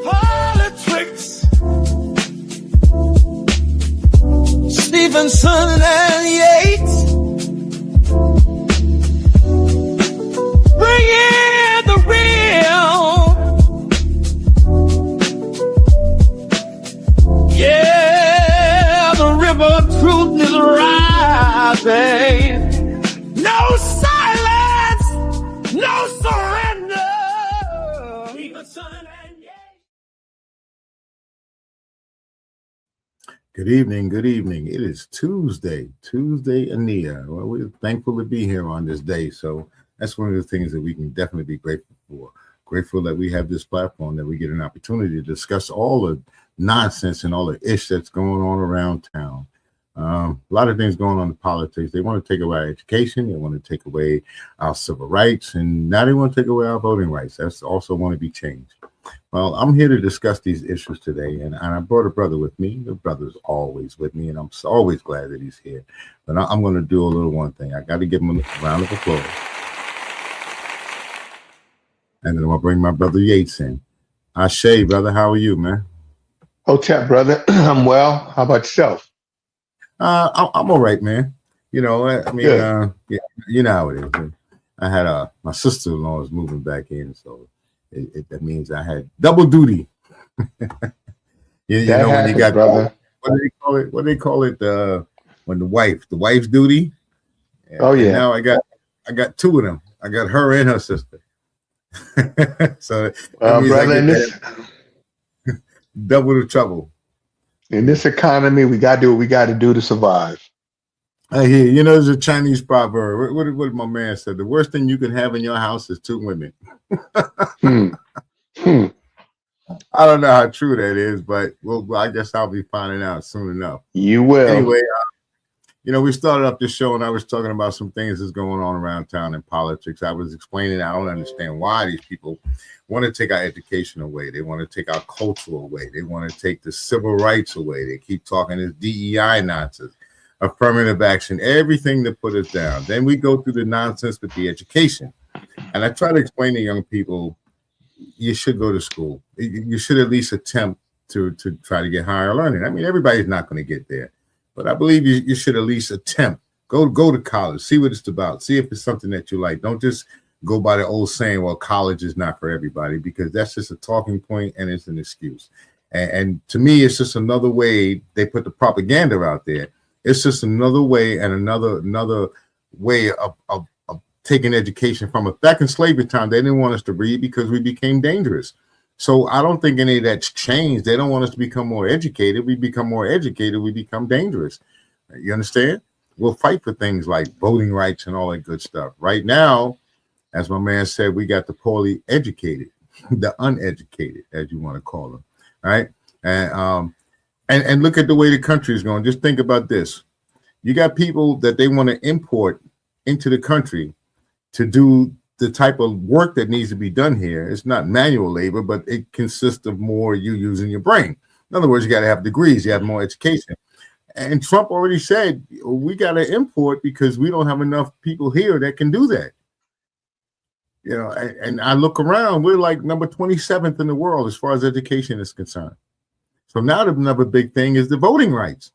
Politricks. Stevenson and Yates. Bring in the real. Yeah, the river of truth is rising. No silence, no surrender. Stevenson and Yates. Good evening. Good evening. It is Tuesday, Ania. Well, we're thankful to be here on this day. So that's one of the things that we can definitely be grateful for. Grateful that we have this platform, that we get an opportunity to discuss all the nonsense and all the ish that's going on around town. A lot of things going on in politics. They want to take away our education. They want to take away our civil rights. And now they want to take away our voting rights. That's also want to be changed. Well, I'm here to discuss these issues today, and I brought a brother with me. The brother's always with me, and I'm always glad that he's here. But I'm going to do a little one thing. I got to give him a round of applause. And then I'm going to bring my brother Yates in. Ashe, brother, how are you, man? Hotep, brother. I'm well. How about yourself? I'm all right, man. You know, I mean, yeah, you know how it is. I had my sister-in-law is moving back in, so that means I had double duty. you know, when you got brother. What do they call it? When the wife's duty. And, oh yeah. Now I got two of them. I got her and her sister. So brother, in this double the trouble. In this economy, we got to do what we got to do to survive. I hear. You know, there's a Chinese proverb. What my man said? The worst thing you can have in your house is two women. I don't know how true that is, but I guess I'll be finding out soon enough. You will. Anyway, you know, we started up this show and I was talking about some things that's going on around town in politics. I was explaining I don't understand why these people want to take our education away. They want to take our culture away. They want to take the civil rights away. They keep talking this DEI nonsense, affirmative action, everything to put us down. Then we go through the nonsense with the education. And I try to explain to young people, you should go to school. You should at least attempt to try to get higher learning. I mean, everybody's not going to get there. But I believe you should at least attempt. Go to college. See what it's about. See if it's something that you like. Don't just go by the old saying, well, college is not for everybody, because that's just a talking point and it's an excuse. And to me, it's just another way they put the propaganda out there. It's just another way and another way of taking education from us. Back in slavery time, they didn't want us to read because we became dangerous. So I don't think any of that's changed. They don't want us to become more educated. We become more educated, we become dangerous. You understand? We'll fight for things like voting rights and all that good stuff. Right now, as my man said, we got the poorly educated, the uneducated, as you want to call them, right? And look at the way the country is going. Just think about this. You got people that they want to import into the country to do the type of work that needs to be done here. It's not manual labor, but it consists of more you using your brain. In other words, you got to have degrees, you have more education. And Trump already said, we got to import because we don't have enough people here that can do that. You know, and I look around, we're like number 27th in the world as far as education is concerned. So now another big thing is the voting rights.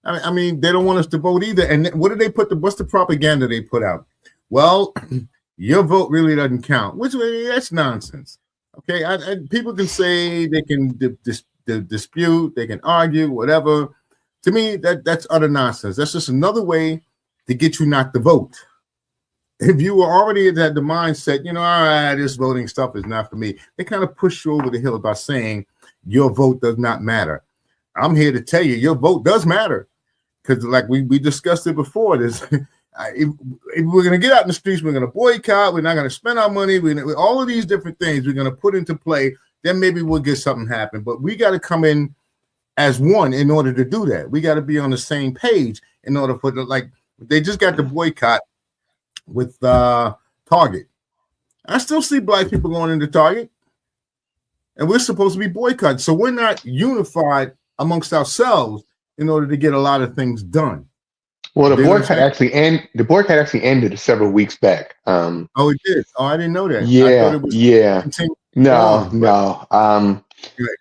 I mean, they don't want us to vote either. And what do they what's the propaganda they put out? Well, your vote really doesn't count, which that's nonsense. Okay, people can say they can dispute, they can argue, whatever. To me, that's utter nonsense. That's just another way to get you not to vote. If you were already at the mindset, you know, all right, this voting stuff is not for me, they kind of push you over the hill by saying your vote does not matter. I'm here to tell you, your vote does matter, because like we discussed it before. If we're going to get out in the streets, we're going to boycott, we're not going to spend our money, all of these different things we're going to put into play, then maybe we'll get something happen. But we got to come in as one in order to do that. We got to be on the same page in order for like they just got the boycott with Target. I still see black people going into Target, and we're supposed to be boycotted. So we're not unified amongst ourselves in order to get a lot of things done. Well, They don't say. the boycott actually ended several weeks back. Oh, it did. Oh, I didn't know that. I thought Yeah, it was yeah. continuing No, on, but no. anyway.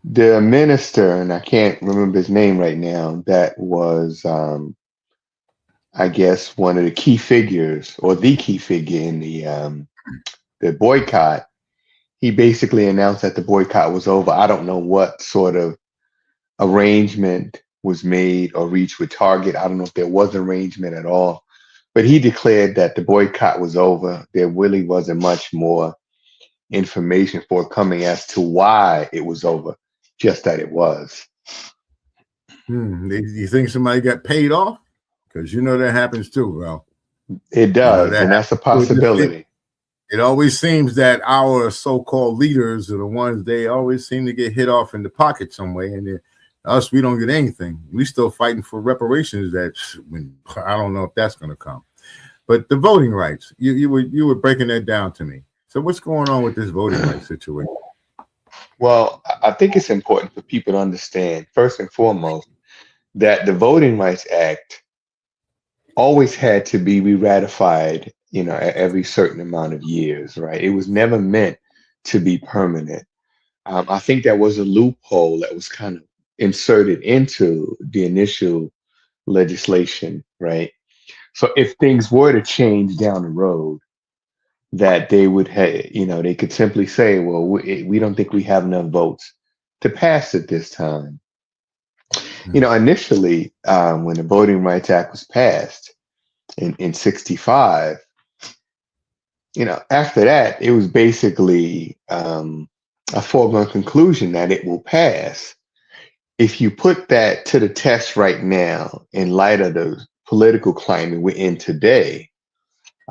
The minister, and I can't remember his name right now, that was, I guess, one of the key figures or the key figure in the boycott. He basically announced that the boycott was over. I don't know what sort of arrangement was made or reached with Target. I don't know if there was an arrangement at all, but he declared that the boycott was over. There really wasn't much more information forthcoming as to why it was over, just that it was. You think somebody got paid off? Because you know that happens too, bro. It You know does, that and that's a happens too. possibility. It always seems that our so-called leaders are the ones they always seem to get hit off in the pocket some way, and then us, we don't get anything. We still fighting for reparations. That I don't know if that's going to come. But the voting rights, you were breaking that down to me. So what's going on with this voting rights situation? Well, I think it's important for people to understand, first and foremost, that the Voting Rights Act always had to be re-ratified, every certain amount of years, right? It was never meant to be permanent. I think that was a loophole that was kind of inserted into the initial legislation, right? So if things were to change down the road, that they would have, they could simply say, well, we don't think we have enough votes to pass it this time. Initially, when the Voting Rights Act was passed in 65, after that, it was basically a foregone conclusion that it will pass. If you put that to the test right now, in light of the political climate we're in today,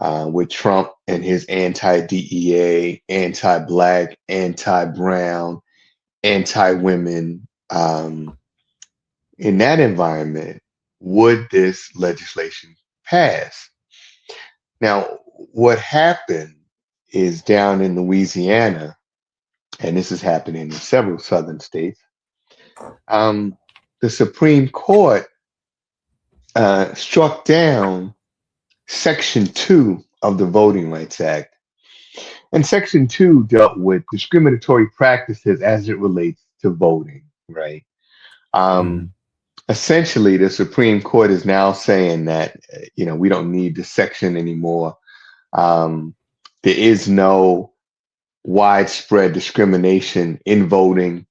with Trump and his anti-DEA, anti-black, anti-brown, anti-women, in that environment, would this legislation pass? Now, what happened is down in Louisiana, and this is happening in several southern states, the Supreme Court struck down Section 2 of the Voting Rights Act. And Section 2 dealt with discriminatory practices as it relates to voting, right? Essentially, the Supreme Court is now saying that, we don't need the section anymore. There is no widespread discrimination in voting,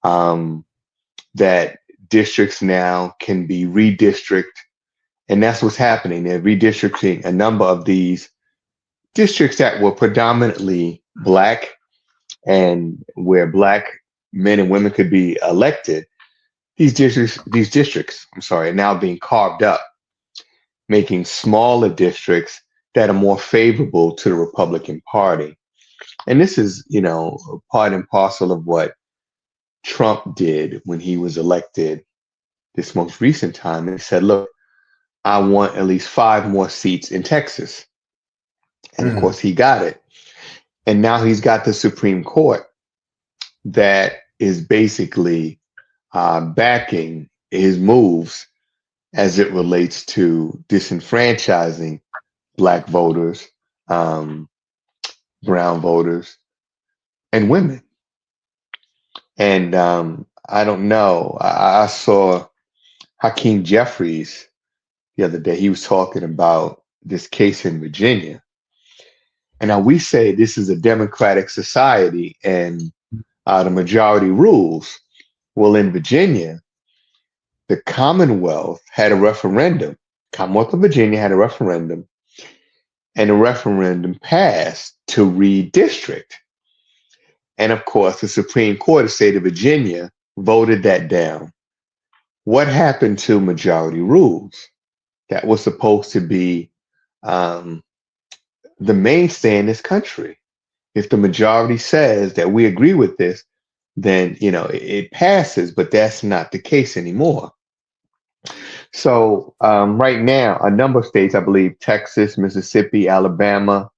that districts now can be redistricted. And that's what's happening. They're redistricting a number of these districts that were predominantly Black and where Black men and women could be elected. These districts, are now being carved up, making smaller districts that are more favorable to the Republican Party. And this is, part and parcel of what Trump did when he was elected this most recent time. He said, look, I want at least 5 more seats in Texas. And of course, he got it. And now he's got the Supreme Court that is basically backing his moves as it relates to disenfranchising Black voters, brown voters, and women. And I don't know. I saw Hakeem Jeffries the other day. He was talking about this case in Virginia. And now we say this is a democratic society and the majority rules. Well, in Virginia, the Commonwealth had a referendum. Commonwealth of Virginia had a referendum, and the referendum passed to redistrict. And of course, the Supreme Court of the state of Virginia voted that down. What happened to majority rules? That was supposed to be the mainstay in this country. If the majority says that we agree with this, then it passes, but that's not the case anymore. So right now, a number of states, I believe Texas, Mississippi, Alabama,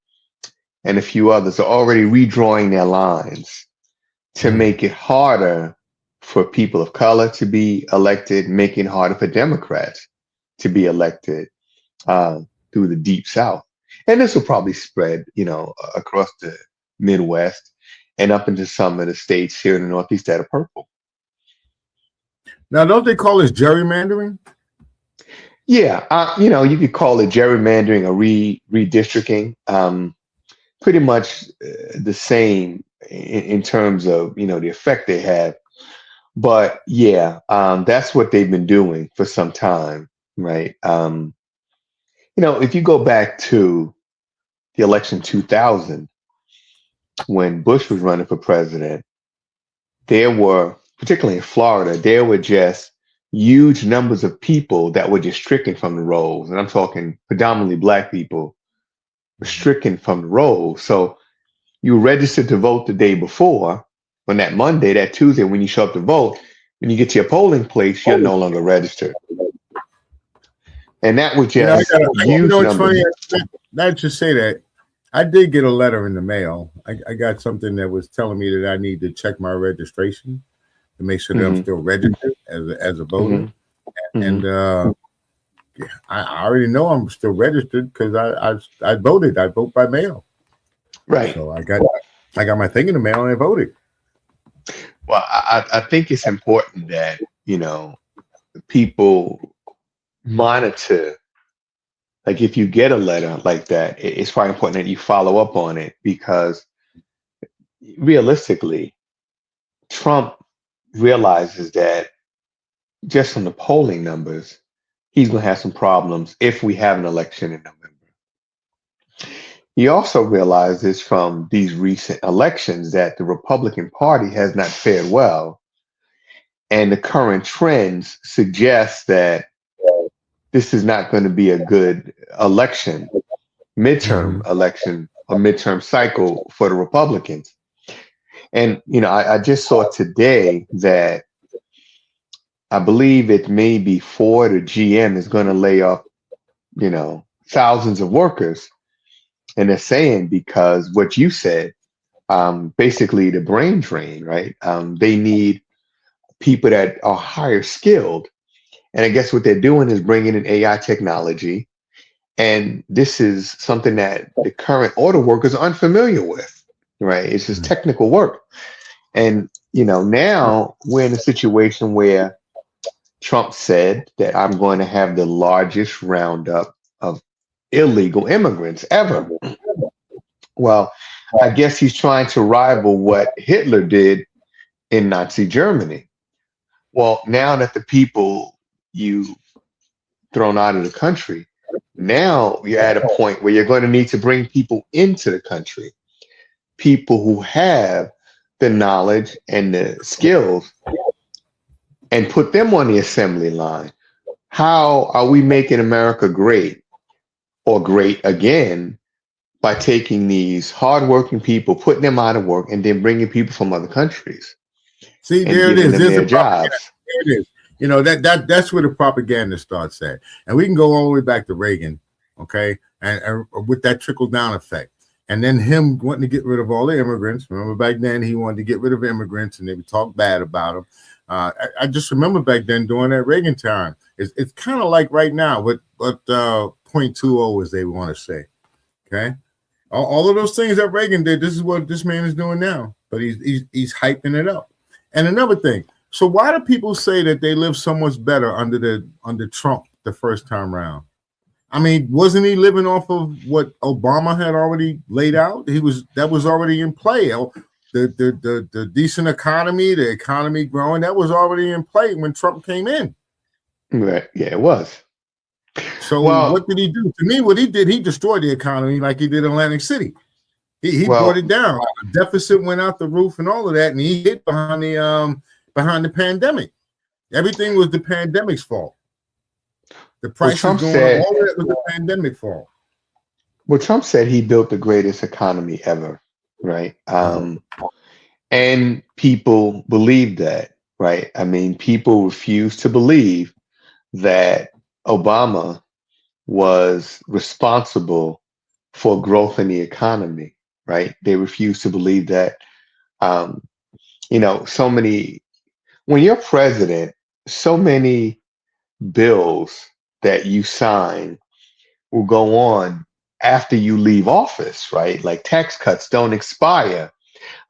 and a few others are already redrawing their lines to make it harder for people of color to be elected, making it harder for Democrats to be elected through the deep South. And this will probably spread, across the Midwest and up into some of the states here in the Northeast that are purple. Now, don't they call this gerrymandering? Yeah, you could call it gerrymandering or redistricting. Pretty much the same in terms of the effect they have. But yeah, that's what they've been doing for some time, right? If you go back to the election 2000, when Bush was running for president, there were, particularly in Florida, there were just huge numbers of people that were just stricken from the rolls. And I'm talking predominantly Black people were stricken from the rolls. So you registered to vote the day before. On that Monday, that Tuesday, when you show up to vote, when you get to your polling place, you're no longer registered. And that was just huge it's numbers. funny. Not just say that. I did get a letter in the mail. I got something that was telling me that I need to check my registration to make sure that I'm still registered as a voter. Mm-hmm. And I already know I'm still registered because I voted. I vote by mail. Right. So I got my thing in the mail and I voted. Well, I think it's important that people monitor. Like if you get a letter like that, it's quite important that you follow up on it, because realistically, Trump realizes that just from the polling numbers, he's going to have some problems if we have an election in November. He also realizes from these recent elections that the Republican Party has not fared well. And the current trends suggest that this is not going to be a good election, midterm election or midterm cycle for the Republicans. And, I just saw today that I believe it may be Ford or GM is going to lay off, thousands of workers. And they're saying because what you said, basically the brain drain, right? They need people that are higher skilled. And I guess what they're doing is bringing in AI technology. And this is something that the current auto workers are unfamiliar with, right? It's just technical work. And, now we're in a situation where Trump said that I'm going to have the largest roundup of illegal immigrants ever. Well, I guess he's trying to rival what Hitler did in Nazi Germany. Well, now that the people you've thrown out of the country, now you're at a point where you're going to need to bring people into the country, people who have the knowledge and the skills, and put them on the assembly line. How are we making America great or great again by taking these hardworking people, putting them out of work, and then bringing people from other countries? See, there it is. There's There's jobs. There it is. That's where the propaganda starts at. And we can go all the way back to Reagan, okay? And with that trickle down effect. And then him wanting to get rid of all the immigrants. Remember back then he wanted to get rid of immigrants and they would talk bad about them. I just remember back then during that Reagan time. It's kind of like right now what 0.20 as they want to say. Okay. All of those things that Reagan did, this is what this man is doing now. But he's hyping it up. And another thing, so why do people say that they live so much better under Trump the first time around? I mean, wasn't he living off of what Obama had already laid out? That was already in play. The decent economy, the economy growing, that was already in play when Trump came in. Right. Yeah, it was. So what did he do? To me, what he did, he destroyed the economy like he did in Atlantic City. He brought it down. The deficit went out the roof and all of that, and he hid behind the pandemic. Everything was the pandemic's fault. The price was going up. All of that was the pandemic fault. Well, Trump said he built the greatest economy ever, right? And people believe that, right? I mean, people refuse to believe that Obama was responsible for growth in the economy, right? They refuse to believe that, so many, when you're president, so many bills that you sign will go on after you leave office, right? Like tax cuts don't expire.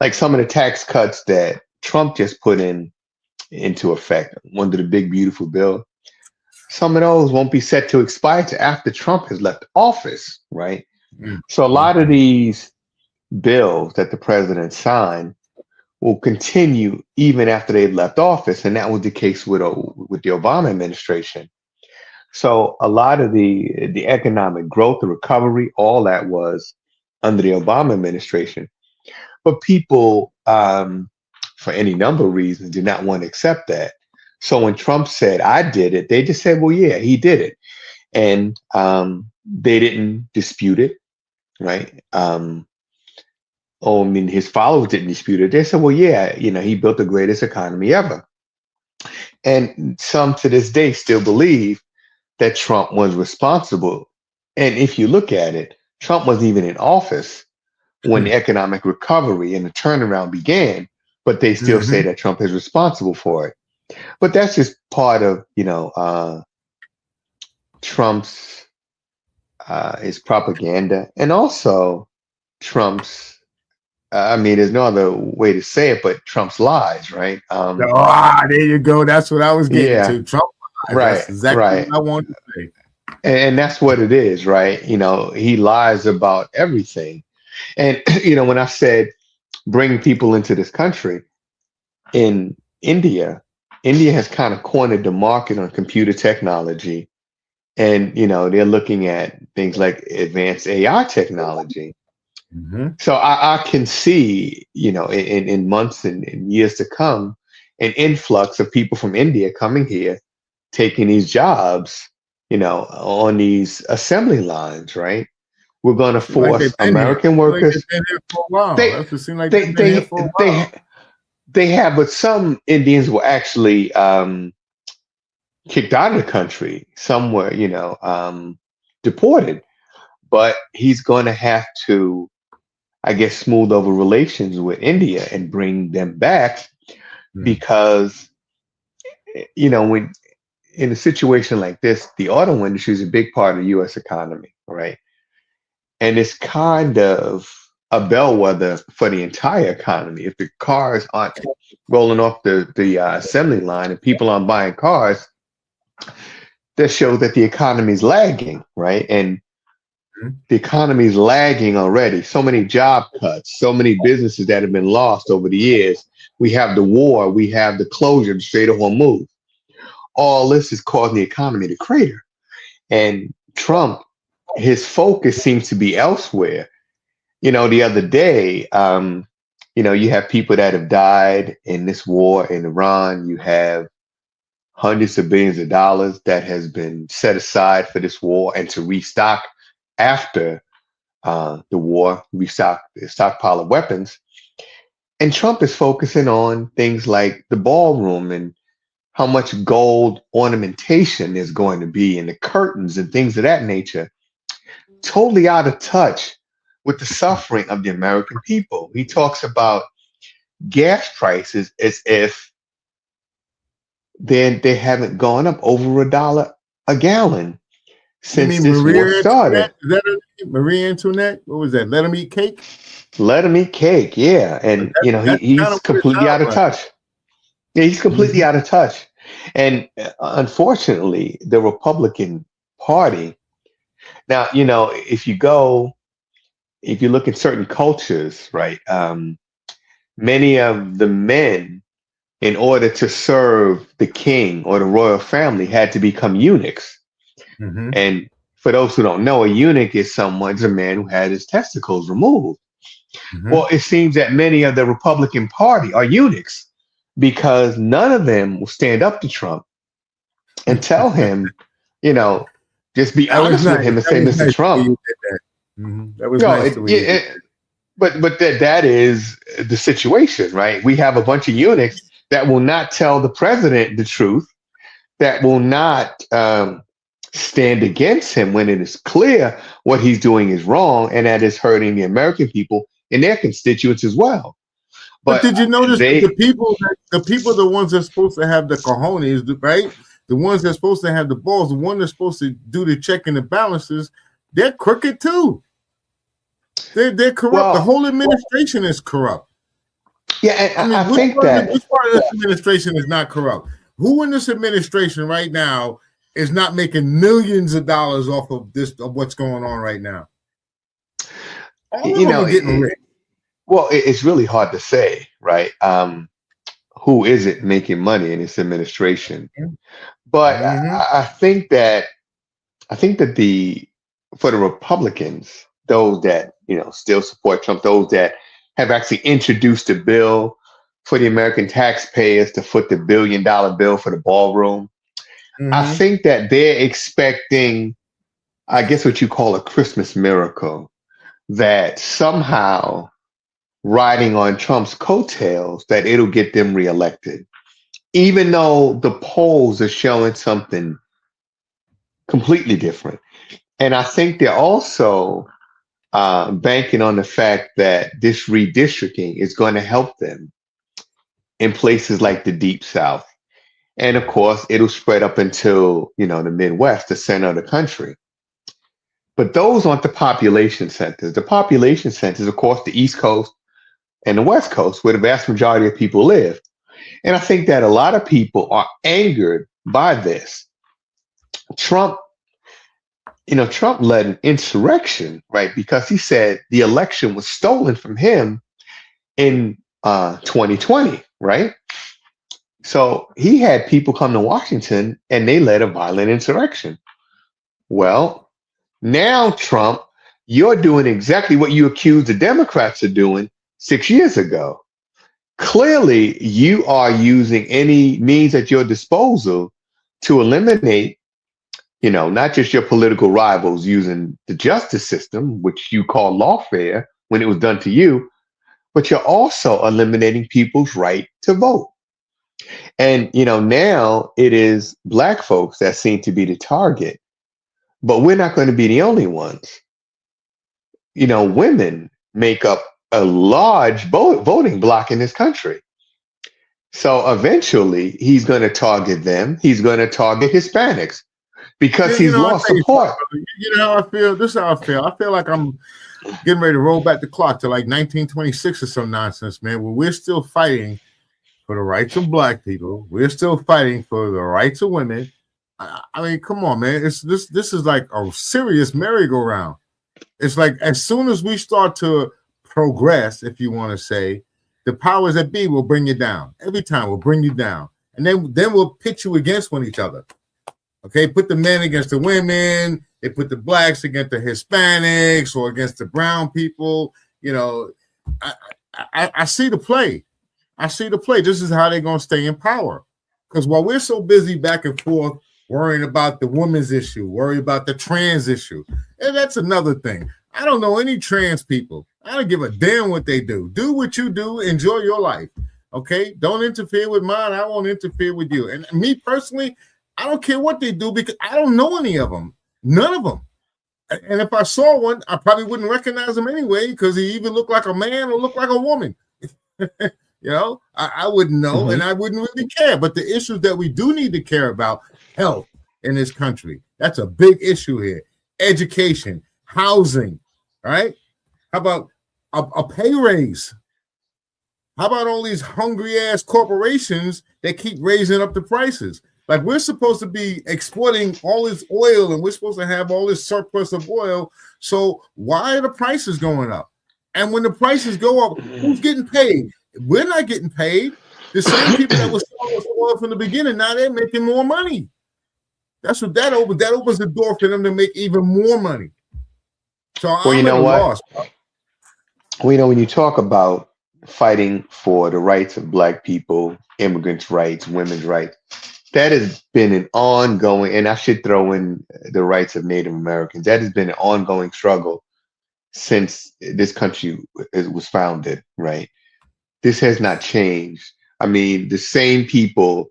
Like some of the tax cuts that Trump just put into effect under the big beautiful bill, some of those won't be set to expire till after Trump has left office, right? Mm. So a lot of these bills that the president signed will continue even after they've left office, and that was the case with the Obama administration. So a lot of the economic growth, the recovery, all that was under the Obama administration. But people, for any number of reasons, did not want to accept that. So when Trump said, "I did it," they just said, "Well, yeah, he did it," and they didn't dispute it, right? I mean, his followers didn't dispute it. They said, "Well, yeah, he built the greatest economy ever," and some to this day still believe that Trump was responsible. And if you look at it, Trump wasn't even in office when the economic recovery and the turnaround began, but they still say that Trump is responsible for it. But that's just part of, Trump's his propaganda, and also Trump's. I mean, there's no other way to say it, but Trump's lies, right? There you go. That's what I was getting to. Trump lies. Right, That's exactly right. what I wanted to say. And that's what it is, right? He lies about everything. And, when I said bring people into this country, in India has kind of cornered the market on computer technology. And, they're looking at things like advanced AI technology. So I can see, in months and years to come, an influx of people from India coming here, taking these jobs, on these assembly lines, right? We're going to force American workers. They've been here for a while. That's what it seems like they've been here for a while. They have, but some Indians were actually kicked out of the country. Some were, deported. But he's going to have to, I guess, smooth over relations with India and bring them back because, when in a situation like this, the auto industry is a big part of the U.S. economy, right? And it's kind of a bellwether for the entire economy. If the cars aren't rolling off the assembly line and people aren't buying cars, that shows that the economy is lagging, right? And the economy is lagging already. So many job cuts, so many businesses that have been lost over the years. We have the war, we have the closure of the Strait of Hormuz. All this is causing the economy to crater. And Trump, his focus seems to be elsewhere. The other day, you have people that have died in this war in Iran. You have hundreds of billions of dollars that has been set aside for this war and to restock after the war, stockpile of weapons. And Trump is focusing on things like the ballroom and how much gold ornamentation is going to be and the curtains and things of that nature. Totally out of touch with the suffering of the American people. He talks about gas prices as if they haven't gone up over $1 a gallon since this war started. Marie Antoinette? What was that? Let him eat cake? Let him eat cake, yeah. And, he's completely out of touch. Yeah, he's completely out of touch. And unfortunately, the Republican Party, now, if you look at certain cultures, right, many of the men, in order to serve the king or the royal family, had to become eunuchs. And for those who don't know, a eunuch is a man who had his testicles removed. Well, it seems that many of the Republican Party are eunuchs because none of them will stand up to Trump and tell him, just be honest with him and say, Mr. Trump. That was nice. But that is the situation, right? We have a bunch of eunuchs that will not tell the president the truth, that will not stand against him when it is clear what he's doing is wrong and that is hurting the American people and their constituents as well. But did you notice that the people, the ones that's supposed to have the cojones, right? the ones that's supposed to have the balls, the one that's supposed to do the check and the balances, they're crooked too. They're corrupt. Well, the whole administration is corrupt. Yeah, and I think which that part of this administration is not corrupt? Who in this administration right now is not making millions of dollars off of what's going on right now? All of them are getting rich. Well, it's really hard to say, right? Who isn't making money in this administration? But I think that for the Republicans, those that still support Trump, those that have actually introduced a bill for the American taxpayers to foot the $1 billion bill for the ballroom, I think that they're expecting, I guess, what you call a Christmas miracle, that somehow riding on Trump's coattails, that it'll get them reelected, even though the polls are showing something completely different. And I think they're also banking on the fact that this redistricting is going to help them in places like the Deep South. And of course, it'll spread up until, the Midwest, the center of the country. But those aren't the population centers. The population centers, of course, the East Coast and the West Coast, where the vast majority of people live. And I think that a lot of people are angered by this. Trump led an insurrection, right? Because he said the election was stolen from him in 2020, right? So he had people come to Washington and they led a violent insurrection. Well, now Trump, you're doing exactly what you accused the Democrats of doing 6 years ago. Clearly, you are using any means at your disposal to eliminate, not just your political rivals using the justice system, which you call lawfare when it was done to you, but you're also eliminating people's right to vote. And, now it is Black folks that seem to be the target, but we're not going to be the only ones. Women make up a large voting bloc in this country. So eventually he's going to target them. He's going to target Hispanics because he's lost support. You know how I feel? This is how I feel. I feel like I'm getting ready to roll back the clock to like 1926 or some nonsense, man, where we're still fighting for the rights of Black people. We're still fighting for the rights of women. I mean, come on, man. This is like a serious merry-go-round. It's like as soon as we start to progress, if you want to say, the powers that be will bring you down. Every time will bring you down. And then we'll pit you against one each other. Okay, put the men against the women. They put the Blacks against the Hispanics or against the brown people. I see the play. I see the play. This is how they're going to stay in power. Because while we're so busy back and forth worrying about the women's issue, worrying about the trans issue, and that's another thing. I don't know any trans people. I don't give a damn what they do. Do what you do. Enjoy your life. Okay? Don't interfere with mine. I won't interfere with you. And me personally, I don't care what they do because I don't know any of them. None of them. And if I saw one, I probably wouldn't recognize him anyway because he either looked like a man or looked like a woman. I wouldn't know and I wouldn't really care. But the issues that we do need to care about, health in this country, that's a big issue here. Education, housing, right? How about a pay raise? How about all these hungry ass corporations that keep raising up the prices? Like we're supposed to be exporting all this oil and we're supposed to have all this surplus of oil. So why are the prices going up? And when the prices go up, who's getting paid? We're not getting paid. The same people that were selling us oil from the beginning, now they're making more money. That's what that opens the door for them to make even more money. So well, you know what? Loss. Well, when you talk about fighting for the rights of Black people, immigrants' rights, women's rights, that has been an ongoing, and I should throw in the rights of Native Americans. That has been an ongoing struggle since this country was founded, right? This has not changed. I mean, the same people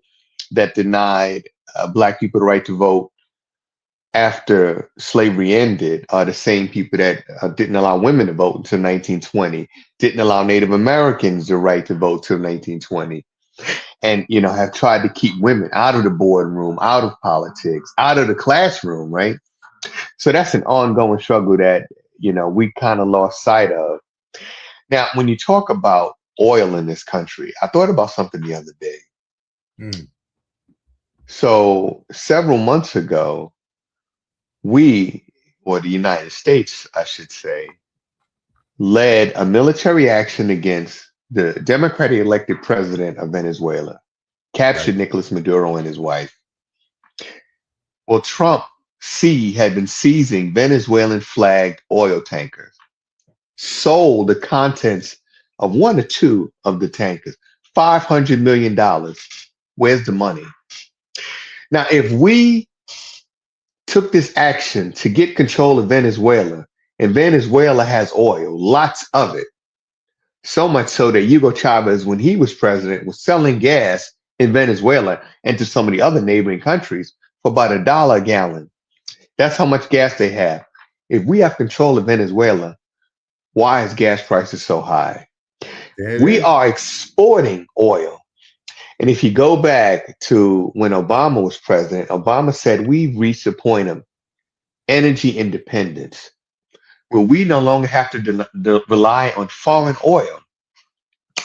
that denied Black people the right to vote after slavery ended are the same people that didn't allow women to vote until 1920, didn't allow Native Americans the right to vote till 1920. and have tried to keep women out of the boardroom, out of politics, out of the classroom, right? So that's an ongoing struggle that we kind of lost sight of. Now, when you talk about oil in this country, I thought about something the other day. So several months ago, the United States, I should say, led a military action against the Democratic elected president of Venezuela, captured Nicolas Maduro and his wife. Well, Trump had been seizing Venezuelan flagged oil tankers, sold the contents of one or two of the tankers, $500 million. Where's the money? Now, if we took this action to get control of Venezuela, and Venezuela has oil, lots of it, so much so that Hugo Chavez, when he was president, was selling gas in Venezuela and to some of the other neighboring countries for about $1 a gallon. That's how much gas they have. If we have control of Venezuela, why is gas prices so high? We are exporting oil. And if you go back to when Obama was president, Obama said we've reached a point of energy independence where we no longer have to rely on foreign oil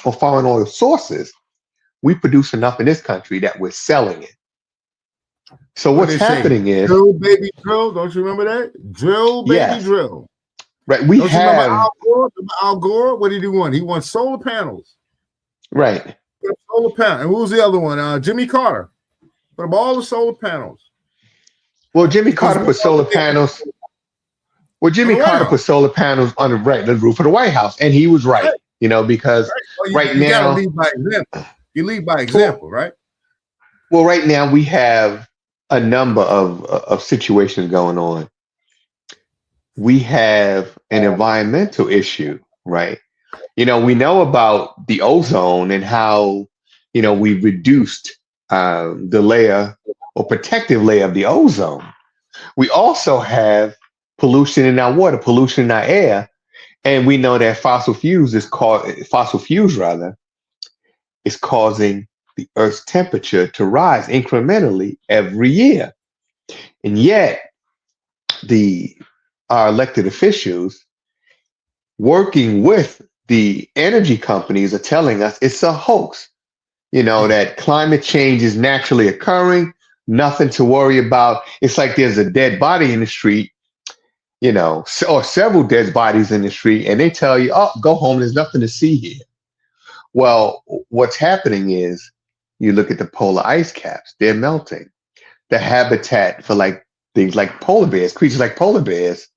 or foreign oil sources. We produce enough in this country that we're selling it. So what's happening is drill, baby, drill. Don't you remember that? Drill, baby, drill. Right. We Don't have you remember Al Gore? What did he want? He won solar panels. Right. Solar panel. And what was the other one? Jimmy Carter. Put up all the solar panels. Well, Jimmy Carter put solar panels. Well, Jimmy Carter put solar panels on the roof of the White House, and he was right. Because well, you gotta lead by example. You lead by example, right? Well, right now we have a number of situations going on. We have an environmental issue, right? We know about the ozone and how, we reduced the layer or protective layer of the ozone. We also have pollution in our water, pollution in our air. And we know that fossil fuels is causing the Earth's temperature to rise incrementally every year. And yet our elected officials working with the energy companies are telling us it's a hoax, that climate change is naturally occurring, nothing to worry about. It's like there's a dead body in the street, or several dead bodies in the street, and they tell you, oh, go home, there's nothing to see here. Well, what's happening is you look at the polar ice caps, they're melting. The habitat for things like polar bears, creatures like polar bears,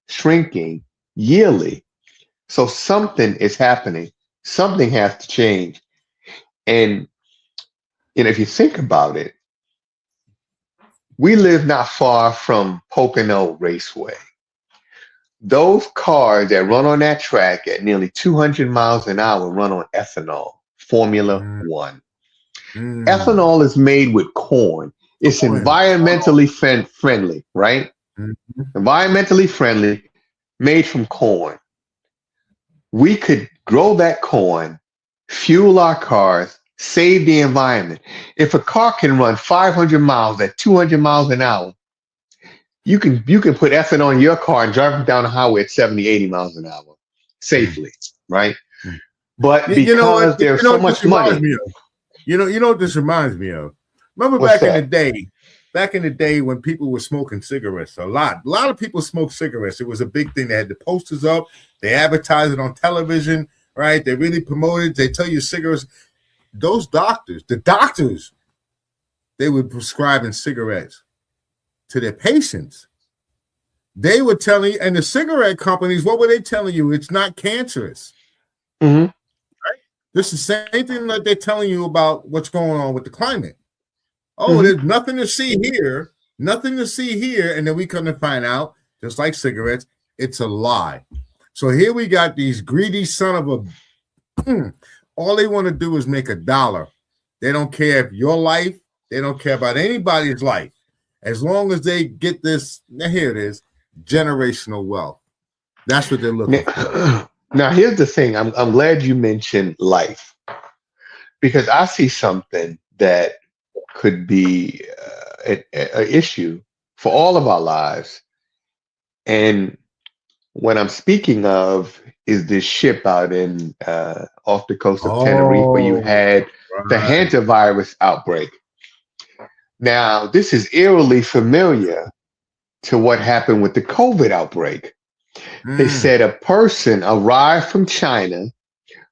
shrinking yearly. So something is happening. Something has to change. And if you think about it, we live not far from Pocono Raceway. Those cars that run on that track at nearly 200 miles an hour run on ethanol, Formula One. Ethanol is made with corn. It's environmentally friendly, right? Environmentally friendly, made from corn. We could grow that corn, fuel our cars, save the environment. If a car can run 500 miles at 200 miles an hour, you can put ethanol in your car and drive it down the highway at 70, 80 miles an hour safely, right? But because there's so much money. You know what this reminds me of? Remember back in the day when people were smoking cigarettes, a lot of people smoked cigarettes. It was a big thing. They had the posters up, they advertised it on television, right? They really promoted, they tell you cigarettes. Those doctors, they were prescribing cigarettes to their patients. They were telling you, and the cigarette companies, what were they telling you? It's not cancerous. Right? This is the same thing that they're telling you about what's going on with the climate. Oh, there's nothing to see here, and then we come to find out, just like cigarettes, it's a lie. So here we got these greedy son of a, all they want to do is make $1. They don't care if your life, they don't care about anybody's life. As long as they get this, now here it is, generational wealth. That's what they're looking for. Now, here's the thing. I'm glad you mentioned life. because I see something that could be an issue for all of our lives. And what I'm speaking of is this ship out in off the coast of Tenerife where you Oh, had the right. hantavirus outbreak. Now, this is eerily familiar to what happened with the COVID outbreak. They Mm. said a person arrived from China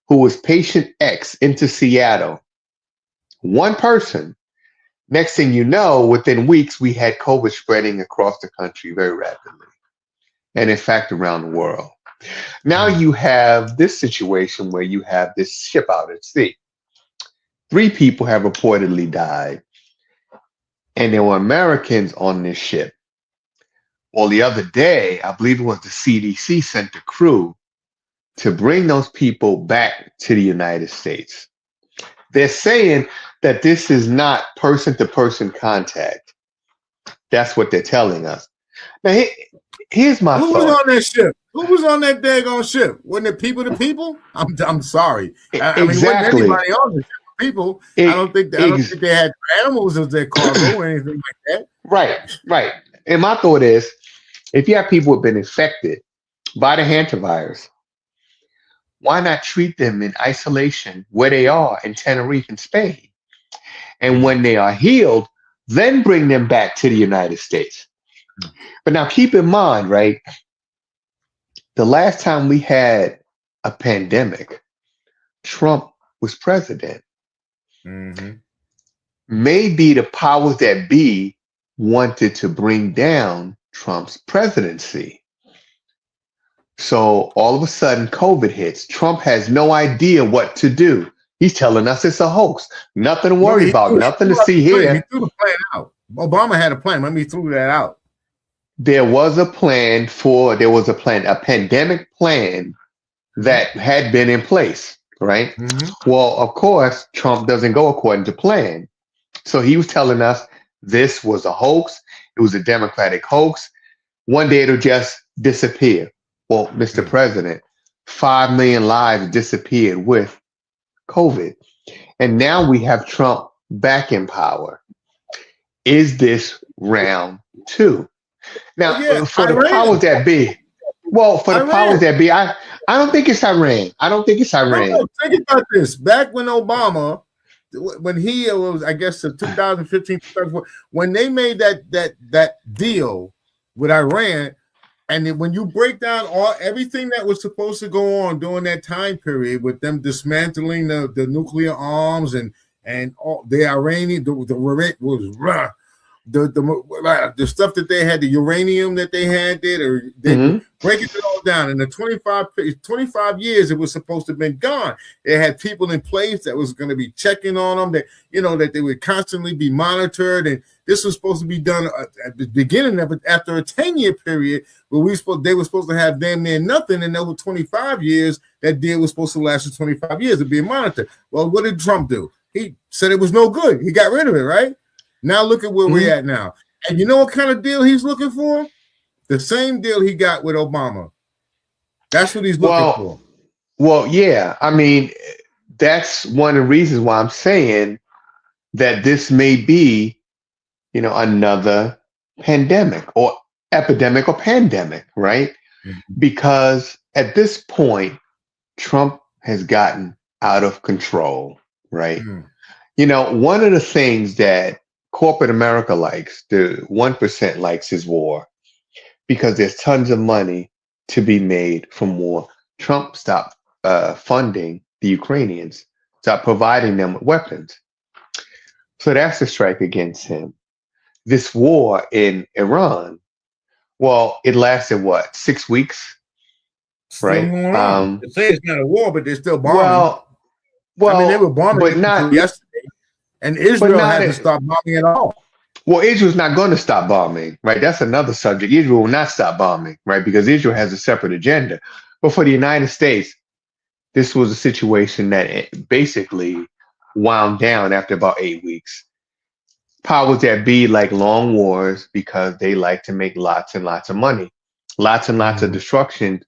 who was patient X into Seattle. One person. Next thing you know, within weeks, we had COVID spreading across the country very rapidly, and in fact, around the world. Now Mm. you have this situation where you have this ship out at sea. 3 people have reportedly died, and there were Americans on this ship. Well, the other day, I believe it was the CDC sent a crew to bring those people back to the United States. They're saying that this is not person to person contact. That's what they're telling us. Now, here's my Who was thought. on that ship? Who was on that daggone ship? Wasn't it people to people? I'm sorry. I mean, wasn't Exactly. anybody on the ship? People. I don't think they had animals as their cargo or anything like that. Right. And my thought is, if you have people who have been infected by the hantavirus, why not treat them in isolation where they are in Tenerife in Spain? And when they are healed, then bring them back to the United States. But now keep in mind, right? The last time we had a pandemic, Trump was president. Mm-hmm. Maybe the powers that be wanted to bring down Trump's presidency. So all of a sudden, COVID hits. Trump has no idea what to do. He's telling us it's a hoax. Nothing to worry about. Nothing to see here. He threw the plan out. Obama had a plan. Let me throw that out. There was a plan, a pandemic plan that had been in place, right? Mm-hmm. Well, of course, Trump doesn't go according to plan. So he was telling us this was a hoax. It was a Democratic hoax. One day it'll just disappear. Well, Mr. President, 5 million lives disappeared with COVID. And now we have Trump back in power. Is this round 2? Now, for the powers that be, I don't think it's Iran. No, think about this. Back when Obama, when he was, I guess, 2015, when they made that deal with Iran, and then when you break down everything that was supposed to go on during that time period with them dismantling the nuclear arms and all the Iranian the stuff that they had, the uranium that they had there, breaking it all down. In the 25 years, it was supposed to have been gone. It had people in place that was going to be checking on them, that that they would constantly be monitored, and this was supposed to be done at the beginning of it after a 10-year period where they were supposed to have damn near nothing, and over 25 years, that deal was supposed to last for 25 years to be monitored. Well, what did Trump do? He said it was no good. He got rid of it, right? Now look at where we're at now. And you know what kind of deal he's looking for? The same deal he got with Obama. That's what he's looking for. Well, yeah. I mean, that's one of the reasons why I'm saying that this may be, another pandemic or epidemic or pandemic, right? Mm-hmm. Because at this point, Trump has gotten out of control, right? Mm-hmm. One of the things that corporate America likes, the 1% likes, his war, because there's tons of money to be made from war. Trump stopped funding the Ukrainians, stopped providing them with weapons. So that's a strike against him. This war in Iran, well, it lasted 6 weeks, right? They say it's not a war, but they're still bombing. Well, I mean, they were bombing, but not yesterday. And Israel had to stop bombing at all. Well, Israel's not going to stop bombing, right? That's another subject. Israel will not stop bombing, right? Because Israel has a separate agenda. But for the United States, this was a situation that basically wound down after about 8 weeks. Powers that be like long wars because they like to make lots and lots of money. Lots and lots of destruction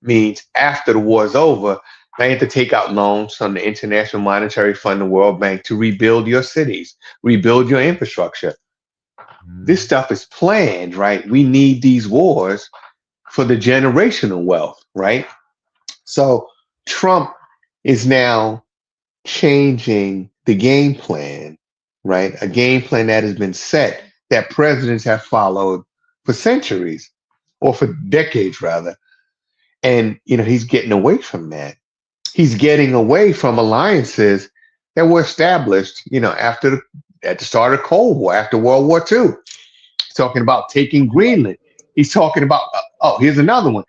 means after the war's over, Now you have to take out loans from the International Monetary Fund, the World Bank to rebuild your cities, rebuild your infrastructure. This stuff is planned, right? We need these wars for the generational wealth, right? So Trump is now changing the game plan, right? A game plan that has been set that presidents have followed for centuries or for decades rather. And, he's getting away from that. He's getting away from alliances that were established, at the start of the Cold War, after World War II. He's talking about taking Greenland. He's talking about, here's another one.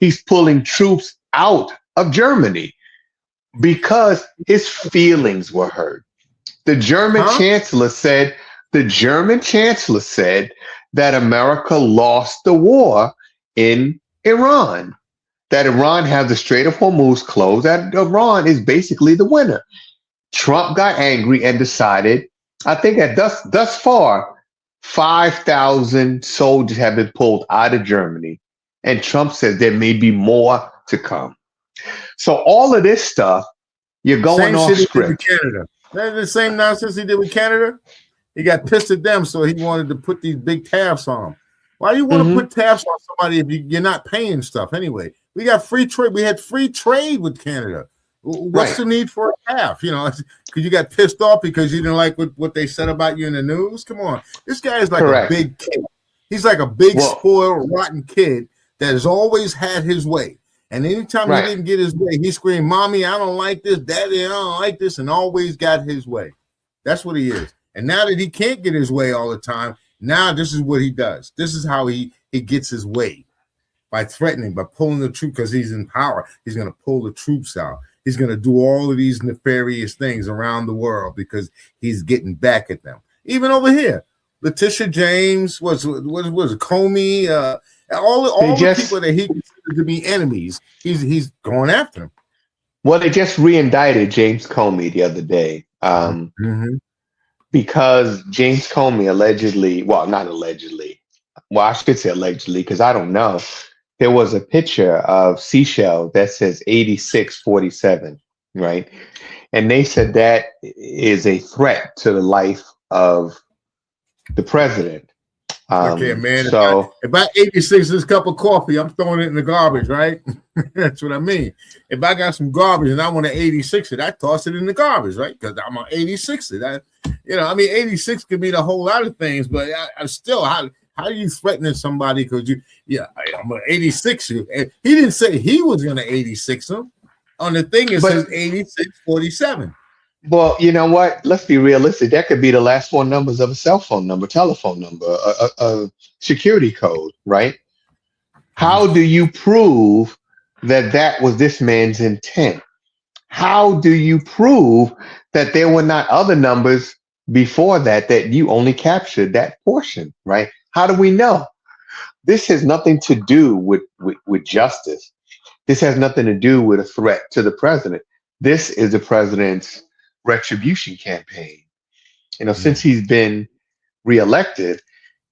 He's pulling troops out of Germany because his feelings were hurt. The German chancellor said that America lost the war in Iran, that Iran has the Strait of Hormuz closed, that Iran is basically the winner. Trump got angry and decided, I think that thus far, 5,000 soldiers have been pulled out of Germany. And Trump says there may be more to come. So all of this stuff, you're going off script. Canada. That's the same nonsense he did with Canada. He got pissed at them, so he wanted to put these big tariffs on them. Why do you want to put tariffs on somebody if you're not paying stuff anyway? We got free trade. We had free trade with Canada. What's the need for a tariff? Because you got pissed off because you didn't like what they said about you in the news. Come on, this guy is like a big kid. He's like a big spoiled, rotten kid that has always had his way. And anytime he didn't get his way, he screamed, "Mommy, I don't like this. Daddy, I don't like this," and always got his way. That's what he is. And now that he can't get his way all the time, now this is what he does. This is how he gets his way, by threatening, by pulling the troops, because he's in power. He's going to pull the troops out. He's going to do all of these nefarious things around the world because he's getting back at them. Even over here, Letitia James, was it Comey, all the people that he considered to be enemies, he's going after them. Well, they just re-indicted James Comey the other day. Because James Comey allegedly, not allegedly, I should say allegedly, because I don't know. There was a picture of Seychelles that says 8647, right? And they said that is a threat to the life of the president. Okay, man. So if I 86 this cup of coffee, I'm throwing it in the garbage, right? That's what I mean. If I got some garbage and I want to 86 it, I toss it in the garbage, right? Because I'm on 86 it. 86 could mean a whole lot of things, but I still, how are you threatening somebody because I'm going to 86 you? And he didn't say he was going to 86 him. On the thing, it says 8647. Well, you know what? Let's be realistic. That could be the last four numbers of a cell phone number, telephone number, a security code, right? How do you prove that was this man's intent? How do you prove that there were not other numbers before that you only captured that portion, right? How do we know? This has nothing to do with justice. This has nothing to do with a threat to the president. This is the president's retribution campaign. Since he's been reelected,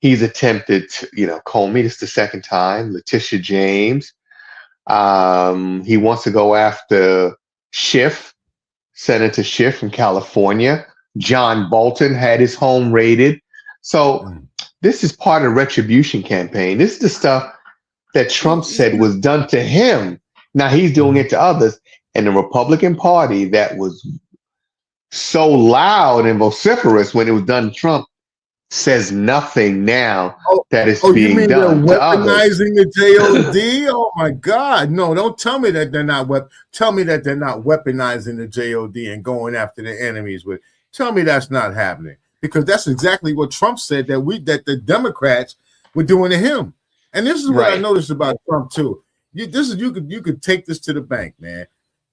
he's attempted to, Comey, this is the second time, Letitia James. He wants to go after Schiff, Senator Schiff from California. John Bolton had his home raided. So this is part of the retribution campaign. This is the stuff that Trump said was done to him. Now he's doing it to others. And the Republican Party that was so loud and vociferous when it was done to Trump says nothing now that is being done to others. Weaponizing the JOD? Oh my God! No, don't tell me that they're not. Tell me that they're not weaponizing the JOD and going after their enemies with. Tell me that's not happening, because that's exactly what Trump said that the Democrats were doing to him. And this is what I noticed about Trump too. You could take this to the bank, man.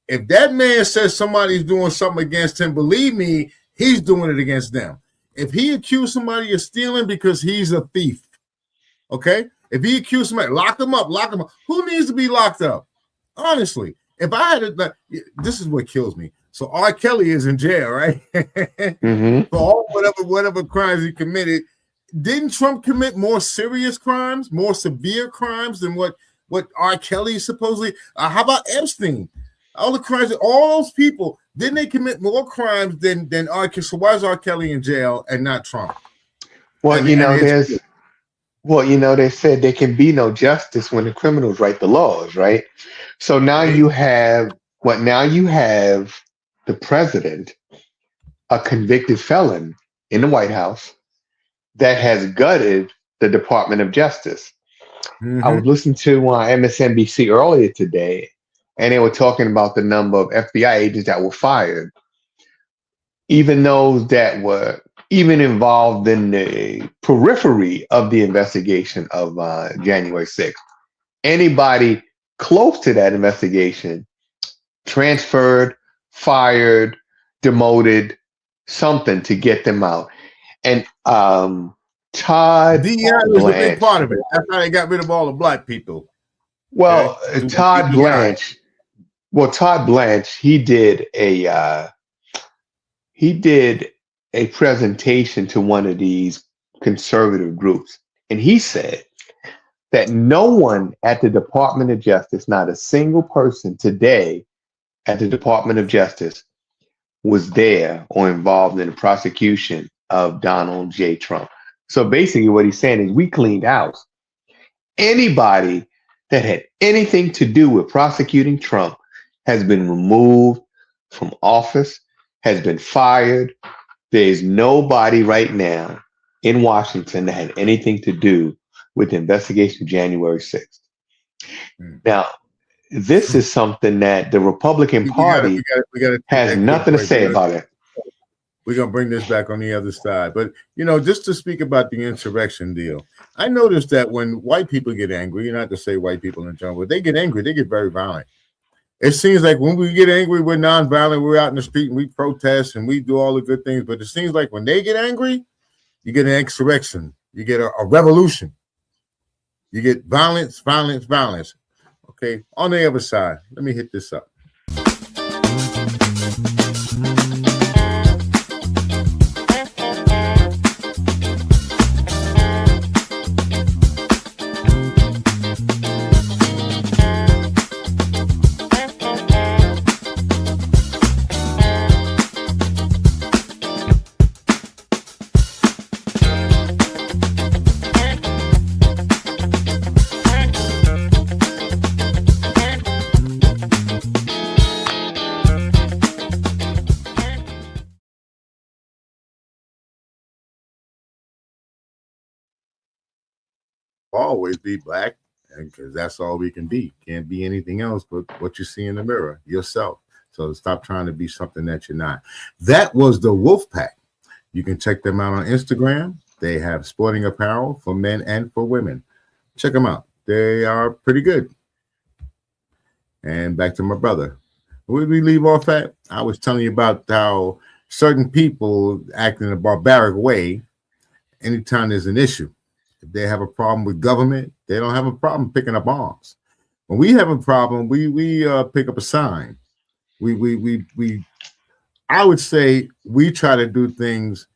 If that man says somebody's doing something against him, believe me, he's doing it against them. If he accused somebody of stealing because he's a thief, okay? If he accused somebody, lock him up. Who needs to be locked up? Honestly, if I had to, this is what kills me. So R. Kelly is in jail, right? For all whatever crimes he committed. Didn't Trump commit more serious crimes, more severe crimes than what R. Kelly supposedly? How about Epstein? All the crimes, all those people, didn't they commit more crimes than R. Kelly? So why is R. Kelly in jail and not Trump? Well, they said there can be no justice when the criminals write the laws, right? So now you have the president, a convicted felon in the White House that has gutted the Department of Justice. I was listening to MSNBC earlier today, and they were talking about the number of FBI agents that were fired, even those that were even involved in the periphery of the investigation of January 6th. Anybody close to that investigation transferred, fired, demoted, something to get them out. And Todd DEI was a big part of it. That's how they got rid of all the black people. Well, okay. Todd Blanche, he did a presentation to one of these conservative groups, and he said that no one at the Department of Justice, not a single person today at the Department of Justice, was there or involved in the prosecution of Donald J. Trump. So basically what he's saying is we cleaned house. Anybody that had anything to do with prosecuting Trump has been removed from office, has been fired. There is nobody right now in Washington that had anything to do with the investigation of January 6th. Now, this is something that the Republican Party has nothing to say about it. We're going to bring this back on the other side. But, just to speak about the insurrection deal, I noticed that when white people get angry, not to say white people in general, but they get angry, they get very violent. It seems like when we get angry, we're nonviolent, we're out in the street and we protest and we do all the good things. But it seems like when they get angry, you get an insurrection, you get a revolution, you get violence, violence, violence. Okay, on the other side, let me hit this up. Always be black, because that's all we can be. Can't be anything else but what you see in the mirror, yourself. So stop trying to be something that you're not. That was the Wolf Pack. You can check them out on Instagram. They have sporting apparel for men and for women. Check them out. They are pretty good. And back to my brother. Where did we leave off at? I was telling you about how certain people act in a barbaric way anytime there's an issue. If they have a problem with government, they don't have a problem picking up arms. When we have a problem, we pick up a sign. I would say we try to do things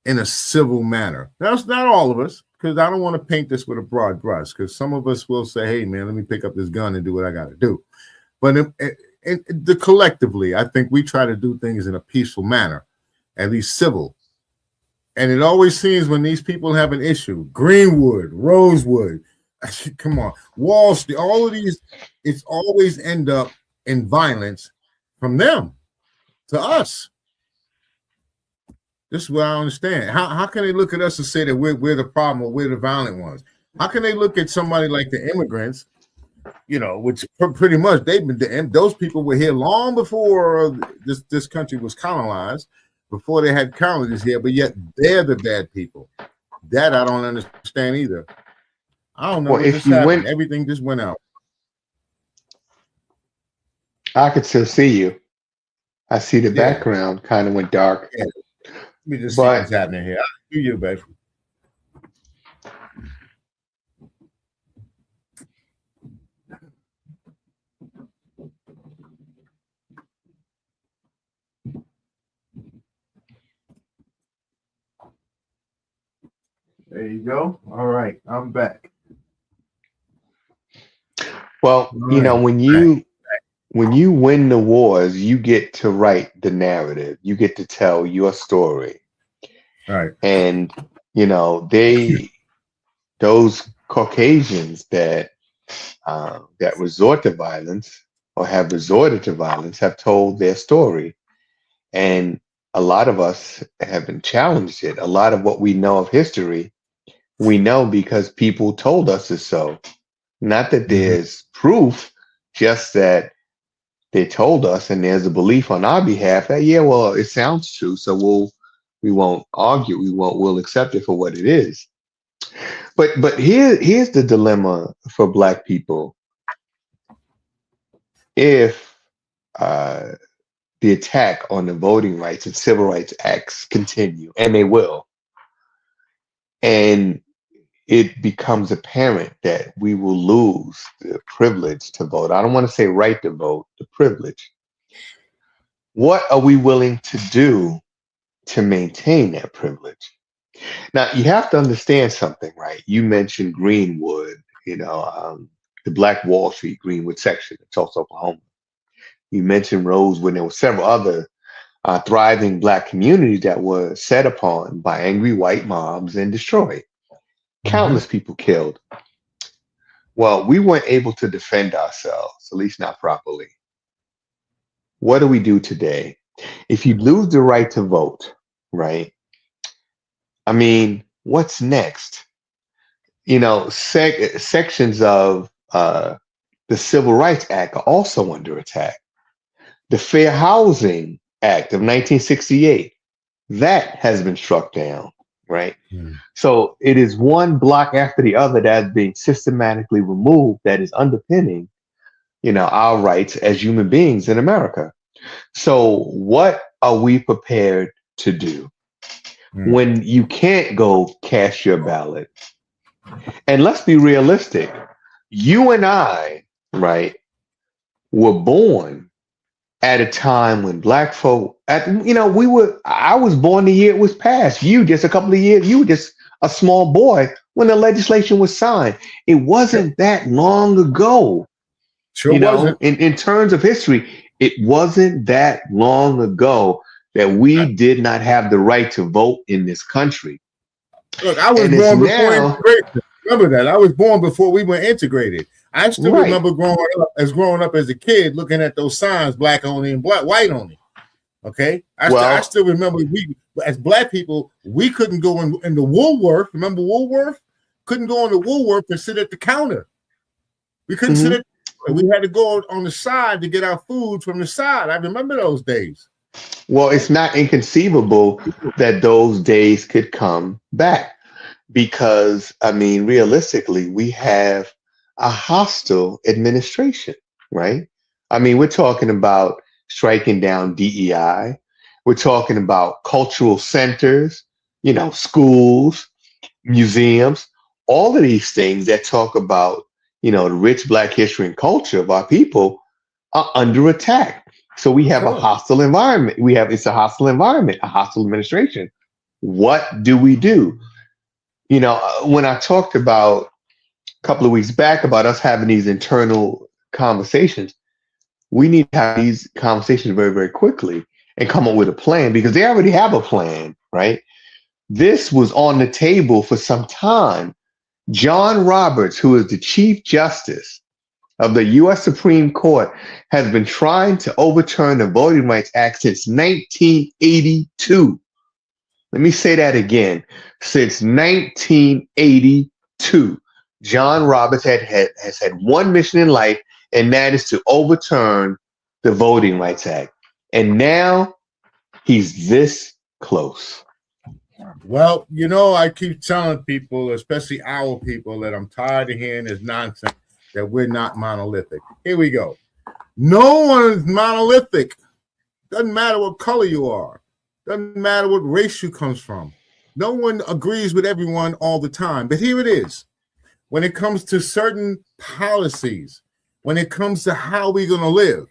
in a civil manner. That's not all of us, because I don't want to paint this with a broad brush, because some of us will say, hey, man, let me pick up this gun and do what I got to do. But collectively, I think we try to do things in a peaceful manner, at least civil. And it always seems when these people have an issue, Greenwood, Rosewood, come on, Wall Street, all of these, it's always end up in violence from them to us. This is what I understand. How can they look at us and say that we're the problem or we're the violent ones? How can they look at somebody like the immigrants, which pretty much those people were here long before this country was colonized, before they had colonies here, but yet they're the bad people. That I don't understand either. I don't know what just happened. Everything just went out. I could still see you. I see the background kind of went dark. Yeah. Let me just see what's happening here. I'll do you, baby. There you go. All right, I'm back. Well, when you when you win the wars, you get to write the narrative. You get to tell your story. Right. And, you know, those Caucasians that resort to violence or have resorted to violence have told their story. And a lot of us haven't challenged it. A lot of what we know of history, we know because people told us it's so. Not that there's proof, just that they told us, and there's a belief on our behalf that, yeah, well, it sounds true, so we won't argue, we'll accept it for what it is. But here's the dilemma for Black people. If the attack on the voting rights and civil rights acts continue, and they will, and it becomes apparent that we will lose the privilege to vote. I don't want to say right to vote, the privilege. What are we willing to do to maintain that privilege? Now, you have to understand something, right? You mentioned Greenwood, the Black Wall Street, Greenwood section of Tulsa, Oklahoma. You mentioned Rosewood. There were several other thriving Black communities that were set upon by angry white mobs and destroyed. Countless people killed. Well, we weren't able to defend ourselves, at least not properly. What do we do today? If you lose the right to vote, right? I mean, what's next? Sections of the Civil Rights Act are also under attack. The Fair Housing Act of 1968, that has been struck down, right? So it is one block after the other that is being systematically removed that is underpinning, our rights as human beings in America. So what are we prepared to do when you can't go cast your ballot? And let's be realistic. You and I, right, were born at a time when Black folk, I was born the year it was passed. You just a couple of years, you were just a small boy when the legislation was signed. It wasn't that long ago. Sure wasn't. In terms of history, it wasn't that long ago that we did not have the right to vote in this country. Look, I was born before integration. Remember that. I was born before we were integrated. I still remember growing up as a kid, looking at those signs, Black only and white only. Okay, I still remember we, as Black people, we couldn't go in the Woolworth. Remember Woolworth? Couldn't go into Woolworth and sit at the counter. We couldn't sit at. We had to go on the side to get our food from the side. I remember those days. Well, it's not inconceivable that those days could come back because, I mean, realistically, we have a hostile administration, right? I mean, we're talking about striking down DEI. We're talking about cultural centers, schools, museums, all of these things that talk about, the rich Black history and culture of our people are under attack. So we have a hostile environment. It's a hostile environment, a hostile administration. What do we do? When I talked about a couple of weeks back about us having these internal conversations, we need to have these conversations very, very quickly and come up with a plan because they already have a plan, right? This was on the table for some time. John Roberts, who is the Chief Justice of the U.S. Supreme Court, has been trying to overturn the Voting Rights Act since 1982. Let me say that again. Since 1982, John Roberts has had one mission in life, and that is to overturn the Voting Rights Act. And now he's this close. Well, I keep telling people, especially our people, that I'm tired of hearing this nonsense that we're not monolithic. Here we go. No one is monolithic. Doesn't matter what color you are. Doesn't matter what race you comes from. No one agrees with everyone all the time. But here it is. When it comes to certain policies, when it comes to how we're going to live,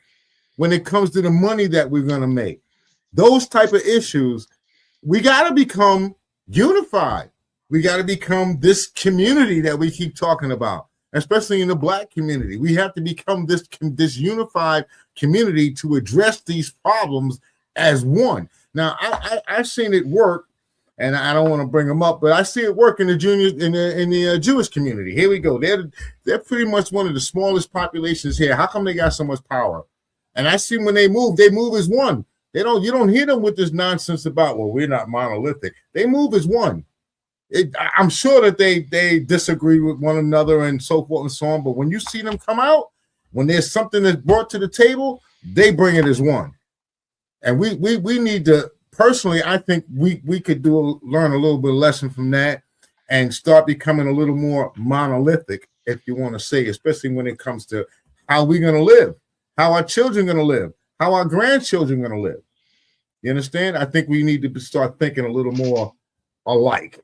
when it comes to the money that we're going to make, those type of issues, we got to become unified. We got to become this community that we keep talking about. especially in the Black community. We have to become this unified community to address these problems as one. Now, I've seen it work, and I don't want to bring them up, but I see it work in the Jewish community. Here we go. They're pretty much one of the smallest populations here. How come they got so much power? And I see when they move as one. You don't hear them with this nonsense about, well, we're not monolithic. They move as one. I'm sure that they disagree with one another and so forth and so on. But when you see them come out, when there's something that's brought to the table, they bring it as one. And we need to, personally, I think we could learn a little bit of lesson from that and start becoming a little more monolithic, if you want to say, especially when it comes to how we're going to live, how our children are going to live, how our grandchildren are going to live. You understand? I think we need to start thinking a little more alike.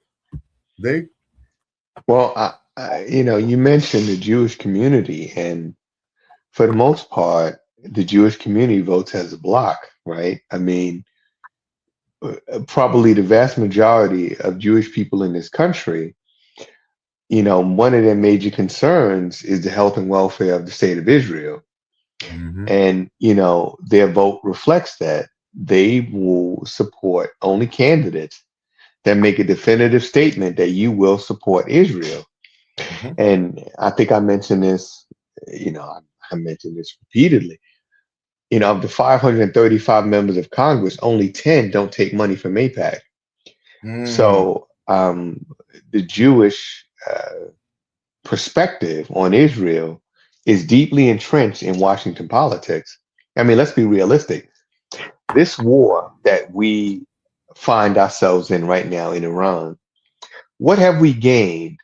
Well, you mentioned the Jewish community, and for the most part, the Jewish community votes as a bloc, right? I mean, probably the vast majority of Jewish people in this country, one of their major concerns is the health and welfare of the state of Israel. Mm-hmm. And, their vote reflects that. They will support only candidates that make a definitive statement that you will support Israel. Mm-hmm. And I think I mentioned this, I mentioned this repeatedly. Of the 535 members of Congress, only 10 don't take money from AIPAC. Mm. So the Jewish perspective on Israel is deeply entrenched in Washington politics. I mean, let's be realistic. This war that we find ourselves in right now in Iran, what have we gained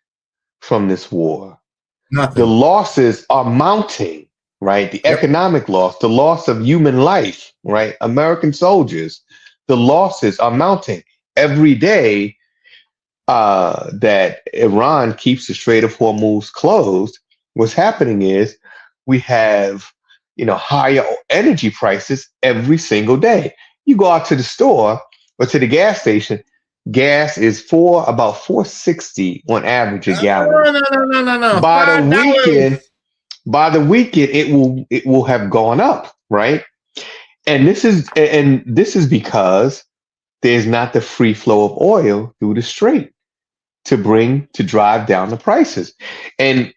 from this war? Nothing. The losses are mounting, right? The economic loss, the loss of human life, right? American soldiers, the losses are mounting every day. That Iran keeps the Strait of Hormuz closed. What's happening is we have, higher energy prices every single day. You go out to the store or to the gas station, gas is about $4.60 on average a gallon. No. By the weekend, it will have gone up, right? And this is because there's not the free flow of oil through the strait to drive down the prices. And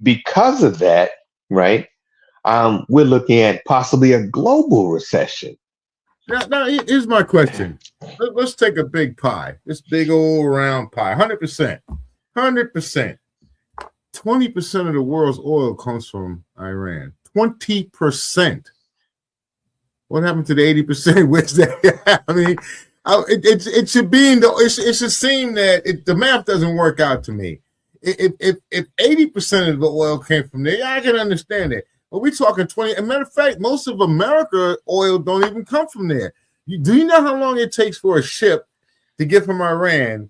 because of that, right? We're looking at possibly a global recession. Now, here's my question. Let's take a big pie, this big old round pie, 100%. 20% of the world's oil comes from Iran. 20%. What happened to the 80%? Where's that? I mean, it should be it should seem that the math doesn't work out to me. If 80% of the oil came from there, I can understand it. But we're talking 20. As a matter of fact, most of America oil don't even come from there. Do you know how long it takes for a ship to get from Iran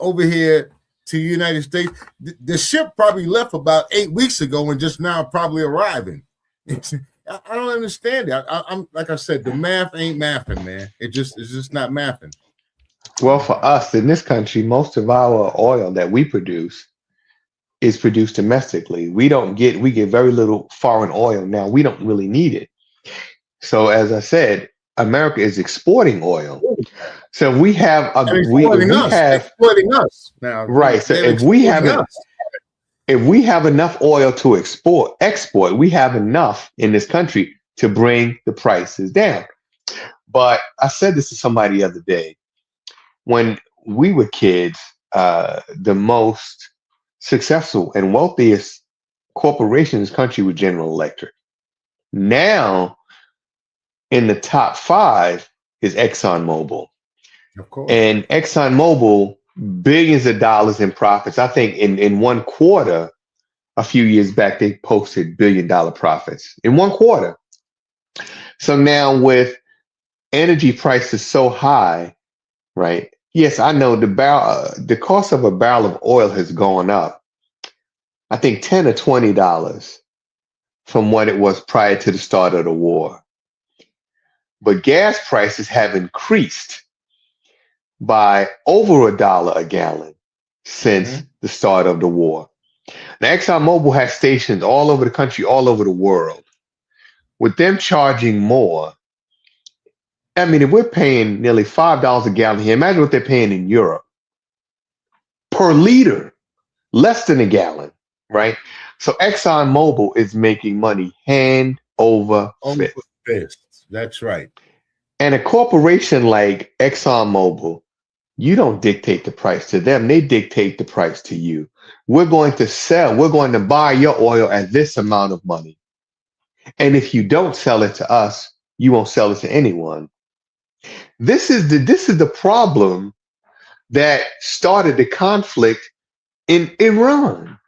over here to the United States? The ship probably left about 8 weeks ago and just now probably arriving. I don't understand it. I'm like I said, the math ain't mathing, man. It's just not mathing. Well, for us in this country, most of our oil that we produce is produced domestically. We get very little foreign oil now. We don't really need it. So as I said, America is exporting oil. So we have exporting us now. Right. So if we have enough oil to export, we have enough in this country to bring the prices down. But I said this to somebody the other day. When we were kids, the most successful and wealthiest corporation in this country was General Electric. Now, in the top 5 is ExxonMobil. Of course. And ExxonMobil, billions of dollars in profits. I think in one quarter, a few years back, they posted $1 billion profits in one quarter. So now with energy prices so high, right? Yes, I know the cost of a barrel of oil has gone up, I think $10 or $20 from what it was prior to the start of the war. But gas prices have increased by over $1 a gallon since the start of the war. Now, ExxonMobil has stations all over the country, all over the world. With them charging more, I mean, if we're paying nearly $5 a gallon here, imagine what they're paying in Europe per liter, less than a gallon, right? So ExxonMobil is making money hand over fist. That's right. And a corporation like ExxonMobil, you don't dictate the price to them. They dictate the price to you. We're going to buy your oil at this amount of money. And if you don't sell it to us, you won't sell it to anyone. This is the problem that started the conflict in Iran.